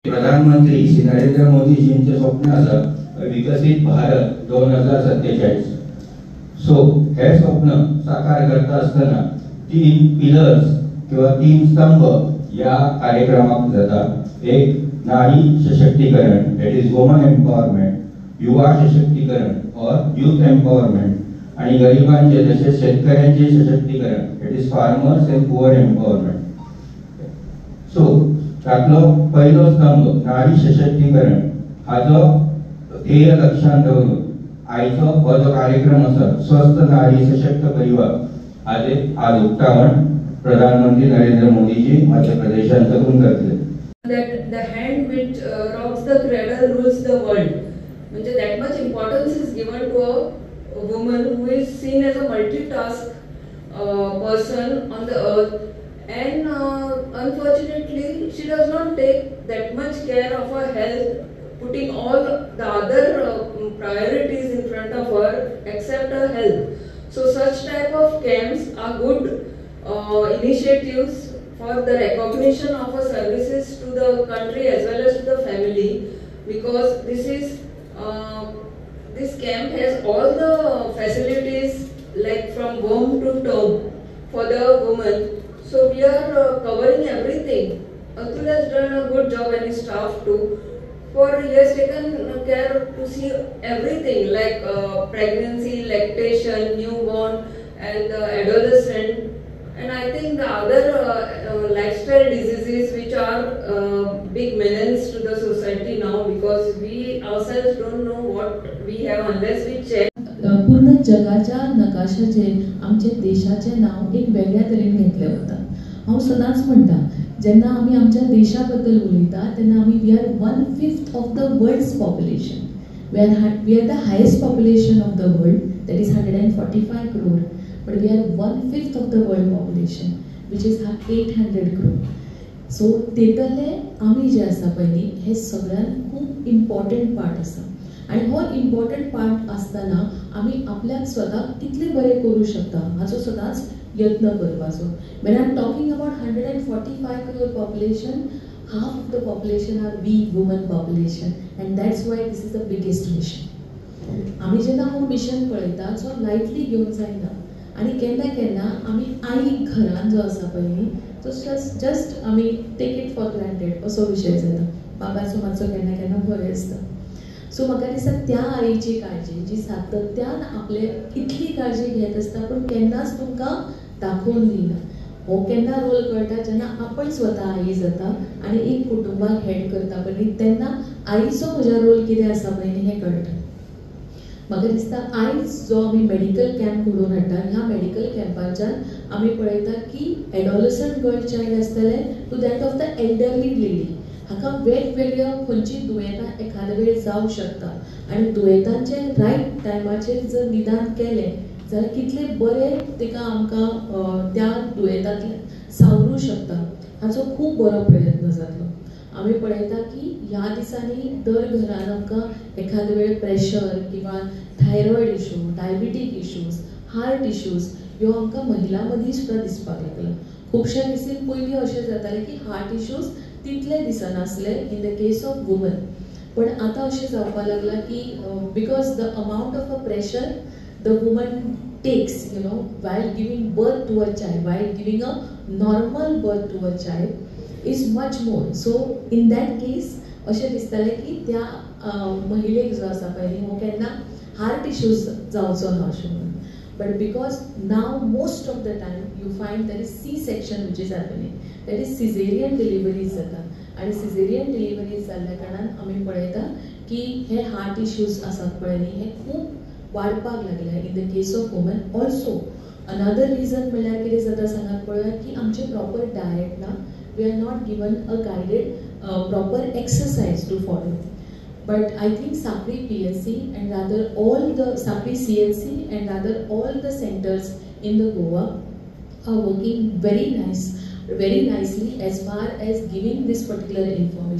प्रधानमंत्री श्री नरेंद्र मोदीजींचे स्वप्न आसा विकसित भारत 2047. सो हे स्वप्न साकार करता असताना 3 पिलर्स किंवा 3 स्तंभ या कार्यक्रमात जाता. एक नारी सशक्तीकरण, दॅट इज वुमन एम्पॉवरमेंट, युवा सशक्तीकरण और यूथ एम्पॉवरमेंट, आणि गरिबांचे जसे शेतकऱ्यांचे सशक्तीकरण, that is farmers and poor empowerment. So त्यातलो पहिलो स्तंभ नारी सशक्तीकरण हाचो ध्येय लक्षात दवरून आयचो हो जो कार्यक्रम आसा स्वस्थ नारी सशक्त परिवार हाजे आज उक्तावण प्रधानमंत्री नरेंद्र मोदीजी मध्य प्रदेशात करून करतले. That the hand which rocks the cradle rules the world. म्हणजे that much importance is given to a woman who is seen as a multitask person on the earth. And unfortunately, she does not take that much care of her health, putting all the other priorities in front of her except her health. So such type of camps are good initiatives for the recognition of her services to the country as well as to the family, because this camp has all the facilities like from womb to tomb for the woman. So we are covering everything. Atul has done a good job and his staff too. For he has taken care to see everything like pregnancy, lactation, newborn, and adolescent, and I think the other lifestyle diseases which are big menace to the society now, because we ourselves don't know what we have unless we check. पूर्ण जगाच्या नकाशाचेर आमच्या देशाचे नाव एक वेगळ्या तरेन घेतले वता. हांव सदांच म्हणटा जेन्ना आमी आमच्या देशा बद्दल उलयता तेन्ना आमी we are 1/5 of the world's population. We are the highest population of the world, that is 145 crore, but we are 1/5 of the world population which is 800 crore. So तेतले आमी जे आसा पळय हे सगळ्यान खूब इम्पॉर्टंट पार्ट आसा. आणि हो इम्पॉर्टंट पार्ट आसतना आमी आपल्याक स्वताक कितले बरें करूं शकता हाचो सदांच यत्न करपाचो. When I am talking about 145 crore population, half of the population are we women population, and that's why this is the biggest mission. आमी जेन्ना हो मिशन पळयता सो लायटली घेवन जायना, आनी केन्ना केन्ना आमी आई घरान जो आसा पळय तो जस्ट आमी टेक इट फॉर ग्रांटेड असो विशय जाता. बाबाचो मातसो केन्ना केन्ना भंय आसता. सो म्हाका दिसता त्या आईची काळजी जी सातत्यान आपले इतली काळजी घेत आसता पूण केन्नाच तुमकां दाखोवन दिना. हो केन्ना रोल कळटा जेन्ना आपण स्वता आई जाता आनी एक कुटुंबाक हेड करता पळय तेन्ना आईचो म्हज्या रोल कितें आसा पळय हें कळटा. म्हाका दिसता आयज जो आमी मेडिकल कॅम्प घडोवन हाडटा ह्या मेडिकल कॅम्पाच्यान आमी पळयता की एडॉलसंट गर्ल चायल्ड आसतले to that of the elderly lady हाका वेगवेगळ्या खंयची दुयेंतां एखादे वेळ जावंक शकता, आनी दुयेंतांचे रायट टायमाचेर जर निदान केलें जाल्यार कितले बरें तिका आमकां त्या दुयेंतांतल्यान सावरूं शकता हाचो खूब बरो प्रयत्न जातलो. आमी पळयता की ह्या दिसांनी दर घरान आमकां एखादे वेळ प्रेशर किंवा thyroid issue, diabetic issues, heart issues ह्यो आमकां महिलां मदीं सुद्दां दिसपाक लागला. खुबशे दिसीन पयलीं अशें जातालें की हार्ट इश्यूज तितले दिसनासले in the case of woman, पण आतां अशें जावपाक लागला की because the amount of a pressure the woman takes, while giving birth to a child, while giving a normal birth to a child is much more. So in that case अशें दिसतालें की त्या महिलेक जो आसा पळय हो केन्ना हार्ट इश्यूज जावचो ना अशें म्हणून. But because now most of the time you find that is C-section which is happening, that is caesarean deliveries जाता. आनी सिझेरियन डिलिव्हरीज जाल्ल्या कारणान आमी पळयता की हे हार्ट इश्यूज आसात पळय न्ही हे खूब वाडपाक लागल्या in the case of woman. Also another reason म्हणल्यार कितें जाता सांगात पळोवया की आमचे प्रॉपर डायट ना. We are not given a guided proper exercise to follow. But I think Sapri PSC and rather all the Sapri CLC and rather all the centers in the Goa are working very nicely as far as giving this particular information.